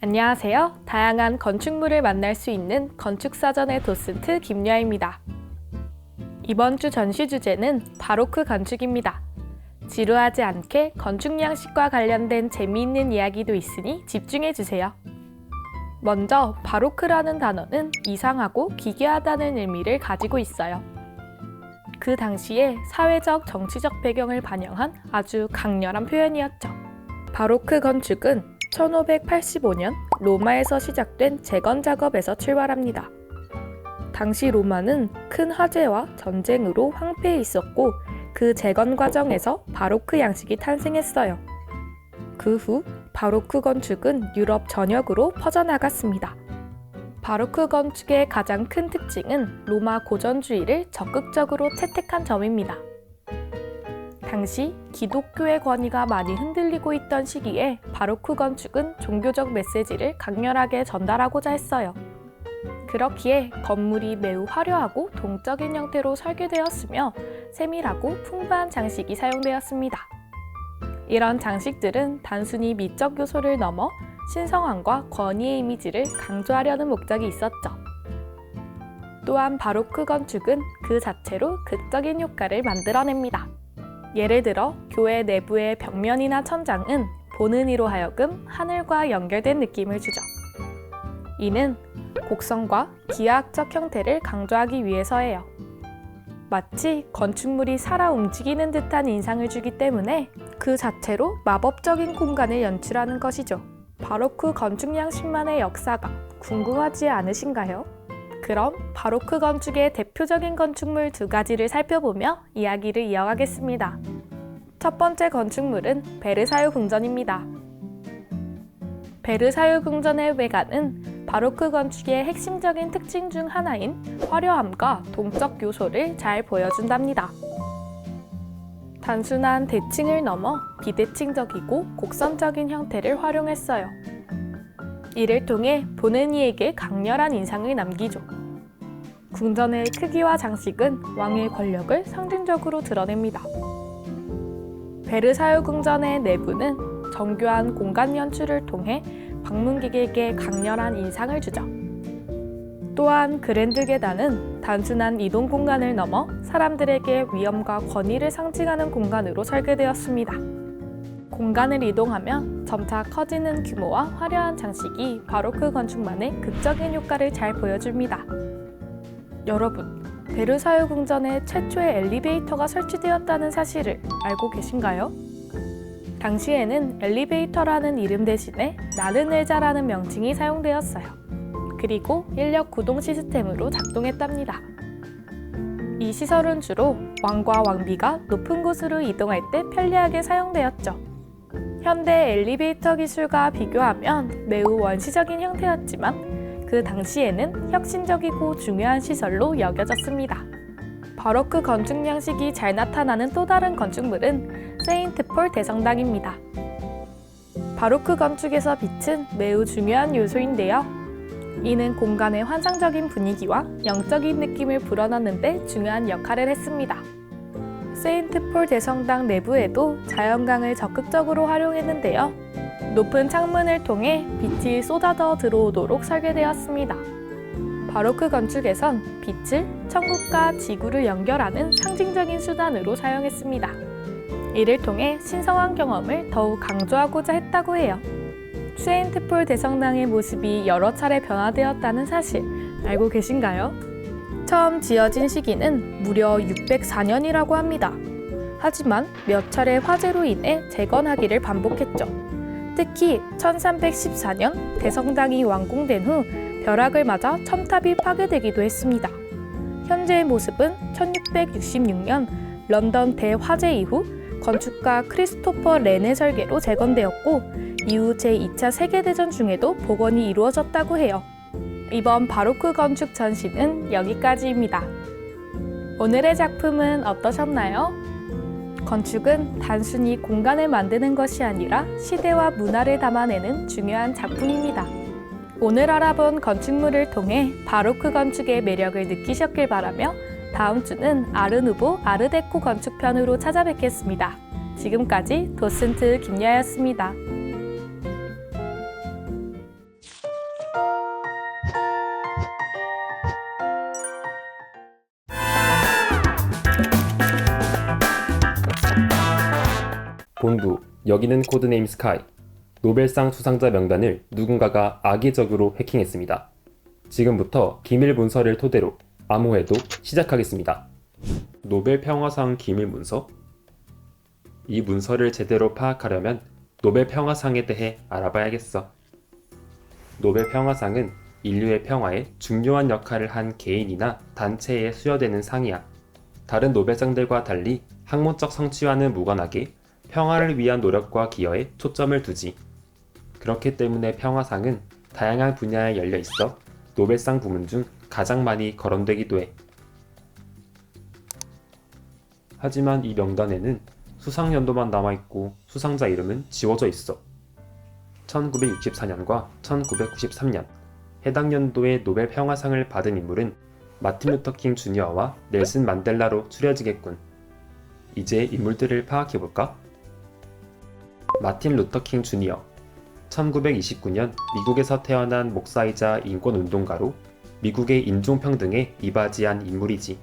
안녕하세요. 다양한 건축물을 만날 수 있는 건축사전의 도슨트 김여아입니다. 이번 주 전시 주제는 바로크 건축입니다. 지루하지 않게 건축 양식과 관련된 재미있는 이야기도 있으니 집중해주세요. 먼저 바로크라는 단어는 이상하고 기괴하다는 의미를 가지고 있어요. 그 당시에 사회적, 정치적 배경을 반영한 아주 강렬한 표현이었죠. 바로크 건축은 1585년 로마에서 시작된 재건 작업에서 출발합니다. 당시 로마는 큰 화재와 전쟁으로 황폐해 있었고 그 재건 과정에서 바로크 양식이 탄생했어요. 그 후 바로크 건축은 유럽 전역으로 퍼져나갔습니다. 바로크 건축의 가장 큰 특징은 로마 고전주의를 적극적으로 채택한 점입니다. 당시 기독교의 권위가 많이 흔들리고 있던 시기에 바로크 건축은 종교적 메시지를 강렬하게 전달하고자 했어요. 그렇기에 건물이 매우 화려하고 동적인 형태로 설계되었으며 세밀하고 풍부한 장식이 사용되었습니다. 이런 장식들은 단순히 미적 요소를 넘어 신성함과 권위의 이미지를 강조하려는 목적이 있었죠. 또한 바로크 건축은 그 자체로 극적인 효과를 만들어냅니다. 예를 들어 교회 내부의 벽면이나 천장은 보는 이로 하여금 하늘과 연결된 느낌을 주죠. 이는 곡선과 기하학적 형태를 강조하기 위해서예요. 마치 건축물이 살아 움직이는 듯한 인상을 주기 때문에 그 자체로 마법적인 공간을 연출하는 것이죠. 바로크 건축 양식만의 역사가 궁금하지 않으신가요? 그럼 바로크 건축의 대표적인 건축물 2가지를 살펴보며 이야기를 이어가겠습니다. 첫 번째 건축물은 베르사유 궁전입니다. 베르사유 궁전의 외관은 바로크 건축의 핵심적인 특징 중 하나인 화려함과 동적 요소를 잘 보여준답니다. 단순한 대칭을 넘어 비대칭적이고 곡선적인 형태를 활용했어요. 이를 통해 보는 이에게 강렬한 인상을 남기죠. 궁전의 크기와 장식은 왕의 권력을 상징적으로 드러냅니다. 베르사유 궁전의 내부는 정교한 공간 연출을 통해 방문객에게 강렬한 인상을 주죠. 또한 그랜드 계단은 단순한 이동 공간을 넘어 사람들에게 위엄과 권위를 상징하는 공간으로 설계되었습니다. 공간을 이동하며 점차 커지는 규모와 화려한 장식이 바로크 건축만의 극적인 효과를 잘 보여줍니다. 여러분, 베르사유 궁전에 최초의 엘리베이터가 설치되었다는 사실을 알고 계신가요? 당시에는 엘리베이터라는 이름 대신에 나른 의자라는 명칭이 사용되었어요. 그리고 인력 구동 시스템으로 작동했답니다. 이 시설은 주로 왕과 왕비가 높은 곳으로 이동할 때 편리하게 사용되었죠. 현대 엘리베이터 기술과 비교하면 매우 원시적인 형태였지만 그 당시에는 혁신적이고 중요한 시설로 여겨졌습니다. 바로크 건축 양식이 잘 나타나는 또 다른 건축물은 세인트 폴 대성당입니다. 바로크 건축에서 빛은 매우 중요한 요소인데요. 이는 공간의 환상적인 분위기와 영적인 느낌을 불어넣는 데 중요한 역할을 했습니다. 세인트 폴 대성당 내부에도 자연광을 적극적으로 활용했는데요. 높은 창문을 통해 빛이 쏟아져 들어오도록 설계되었습니다. 바로크 건축에선 빛을 천국과 지구를 연결하는 상징적인 수단으로 사용했습니다. 이를 통해 신성한 경험을 더욱 강조하고자 했다고 해요. 세인트 폴 대성당의 모습이 여러 차례 변화되었다는 사실 알고 계신가요? 처음 지어진 시기는 무려 604년이라고 합니다. 하지만 몇 차례 화재로 인해 재건하기를 반복했죠. 특히 1314년 대성당이 완공된 후 벼락을 맞아 첨탑이 파괴되기도 했습니다. 현재의 모습은 1666년 런던 대화재 이후 건축가 크리스토퍼 렌의 설계로 재건되었고 이후 제2차 세계대전 중에도 복원이 이루어졌다고 해요. 이번 바로크 건축 전시는 여기까지입니다. 오늘의 작품은 어떠셨나요? 건축은 단순히 공간을 만드는 것이 아니라 시대와 문화를 담아내는 중요한 작품입니다. 오늘 알아본 건축물을 통해 바로크 건축의 매력을 느끼셨길 바라며 다음 주는 아르누보 아르데코 건축편으로 찾아뵙겠습니다. 지금까지 도슨트 김여아였습니다. 본부, 여기는 코드네임 스카이. 노벨상 수상자 명단을 누군가가 악의적으로 해킹했습니다. 지금부터 기밀 문서를 토대로 암호회도 시작하겠습니다. 노벨 평화상 기밀 문서? 이 문서를 제대로 파악하려면 노벨 평화상에 대해 알아봐야겠어. 노벨 평화상은 인류의 평화에 중요한 역할을 한 개인이나 단체에 수여되는 상이야. 다른 노벨상들과 달리 학문적 성취와는 무관하게 평화를 위한 노력과 기여에 초점을 두지. 그렇기 때문에 평화상은 다양한 분야에 열려 있어 노벨상 부문 중 가장 많이 거론되기도 해. 하지만 이 명단에는 수상 연도만 남아있고 수상자 이름은 지워져 있어. 1964년과 1993년 해당 연도에 노벨 평화상을 받은 인물은 마틴 루터 킹 주니어와 넬슨 만델라로 추려지겠군. 이제 인물들을 파악해볼까? 마틴 루터 킹 주니어 1929년 미국에서 태어난 목사이자 인권운동가로 미국의 인종평등에 이바지한 인물이지.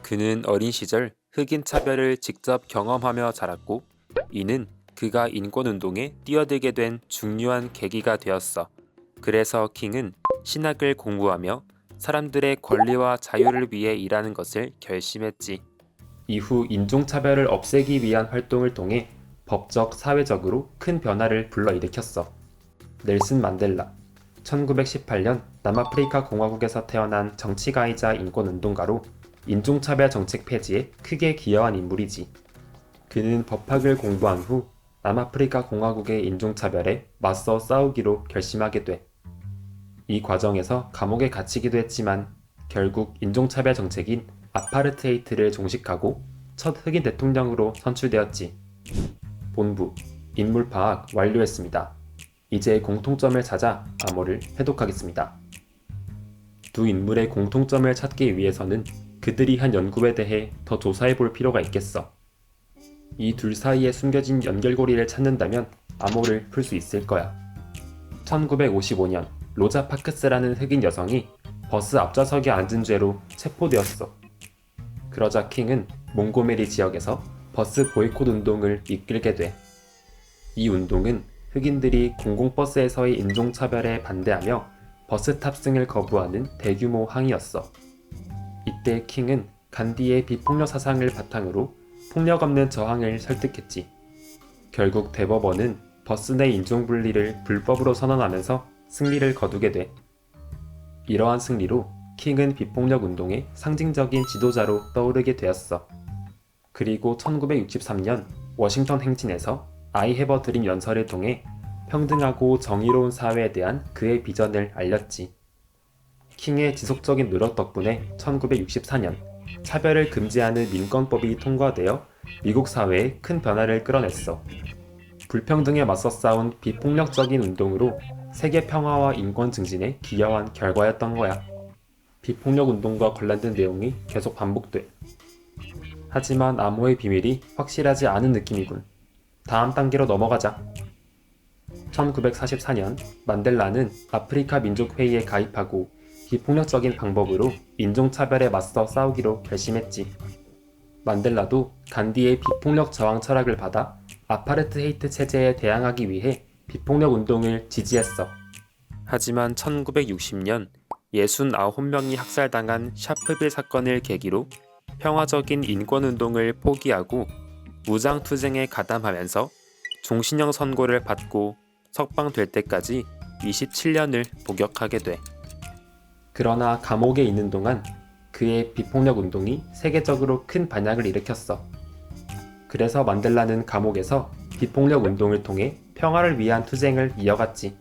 그는 어린 시절 흑인 차별을 직접 경험하며 자랐고 이는 그가 인권운동에 뛰어들게 된 중요한 계기가 되었어. 그래서 킹은 신학을 공부하며 사람들의 권리와 자유를 위해 일하는 것을 결심했지. 이후 인종차별을 없애기 위한 활동을 통해 법적, 사회적으로 큰 변화를 불러일으켰어. 넬슨 만델라 1918년 남아프리카 공화국에서 태어난 정치가이자 인권운동가로 인종차별 정책 폐지에 크게 기여한 인물이지. 그는 법학을 공부한 후 남아프리카 공화국의 인종차별에 맞서 싸우기로 결심하게 돼. 이 과정에서 감옥에 갇히기도 했지만 결국 인종차별 정책인 아파르테이트를 종식하고 첫 흑인 대통령으로 선출되었지. 본부, 인물 파악 완료했습니다. 이제 공통점을 찾아 암호를 해독하겠습니다. 두 인물의 공통점을 찾기 위해서는 그들이 한 연구에 대해 더 조사해 볼 필요가 있겠어. 이 둘 사이에 숨겨진 연결고리를 찾는다면 암호를 풀 수 있을 거야. 1955년 로자 파크스라는 흑인 여성이 버스 앞좌석에 앉은 죄로 체포되었어. 그러자 킹은 몽고메리 지역에서 버스 보이콧 운동을 이끌게 돼. 이 운동은 흑인들이 공공버스에서의 인종차별에 반대하며 버스 탑승을 거부하는 대규모 항의였어. 이때 킹은 간디의 비폭력 사상을 바탕으로 폭력 없는 저항을 설득했지. 결국 대법원은 버스 내 인종분리를 불법으로 선언하면서 승리를 거두게 돼. 이러한 승리로 킹은 비폭력 운동의 상징적인 지도자로 떠오르게 되었어. 그리고 1963년 워싱턴 행진에서 I have a dream 연설을 통해 평등하고 정의로운 사회에 대한 그의 비전을 알렸지. 킹의 지속적인 노력 덕분에 1964년 차별을 금지하는 민권법이 통과되어 미국 사회에 큰 변화를 끌어냈어. 불평등에 맞서 싸운 비폭력적인 운동으로 세계 평화와 인권 증진에 기여한 결과였던 거야. 비폭력 운동과 관련된 내용이 계속 반복돼. 하지만 암호의 비밀이 확실하지 않은 느낌이군. 다음 단계로 넘어가자. 1944년 만델라는 아프리카 민족회의에 가입하고 비폭력적인 방법으로 인종차별에 맞서 싸우기로 결심했지. 만델라도 간디의 비폭력 저항 철학을 받아 아파르트헤이트 체제에 대항하기 위해 비폭력 운동을 지지했어. 하지만 1960년 69명이 학살당한 샤프빌 사건을 계기로 평화적인 인권운동을 포기하고 무장투쟁에 가담하면서 종신형 선고를 받고 석방될 때까지 27년을 복역하게 돼. 그러나 감옥에 있는 동안 그의 비폭력 운동이 세계적으로 큰 반향을 일으켰어. 그래서 만델라는 감옥에서 비폭력 운동을 통해 평화를 위한 투쟁을 이어갔지.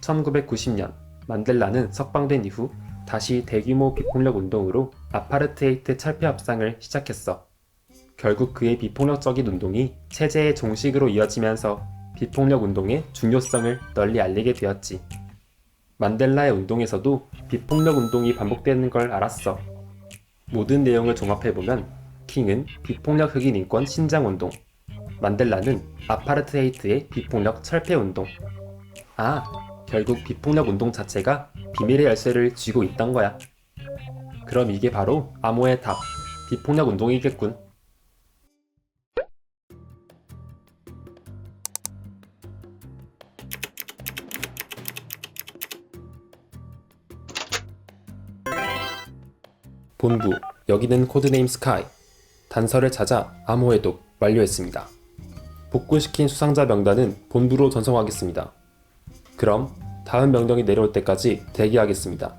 1990년 만델라는 석방된 이후 다시 대규모 비폭력 운동으로 아파르테이트 철폐 협상을 시작했어. 결국 그의 비폭력적인 운동이 체제의 종식으로 이어지면서 비폭력 운동의 중요성을 널리 알리게 되었지. 만델라의 운동에서도 비폭력 운동이 반복되는 걸 알았어. 모든 내용을 종합해보면 킹은 비폭력 흑인 인권 신장 운동, 만델라는 아파르트헤이트의 비폭력 철폐 운동. 결국 비폭력 운동 자체가 비밀의 열쇠를 쥐고 있던 거야. 그럼 이게 바로 암호의 답, 비폭력 운동이겠군. 본부, 여기는 코드네임 스카이. 단서를 찾아 암호 해독 완료했습니다. 복구시킨 수상자 명단은 본부로 전송하겠습니다. 그럼 다음 명령이 내려올 때까지 대기하겠습니다.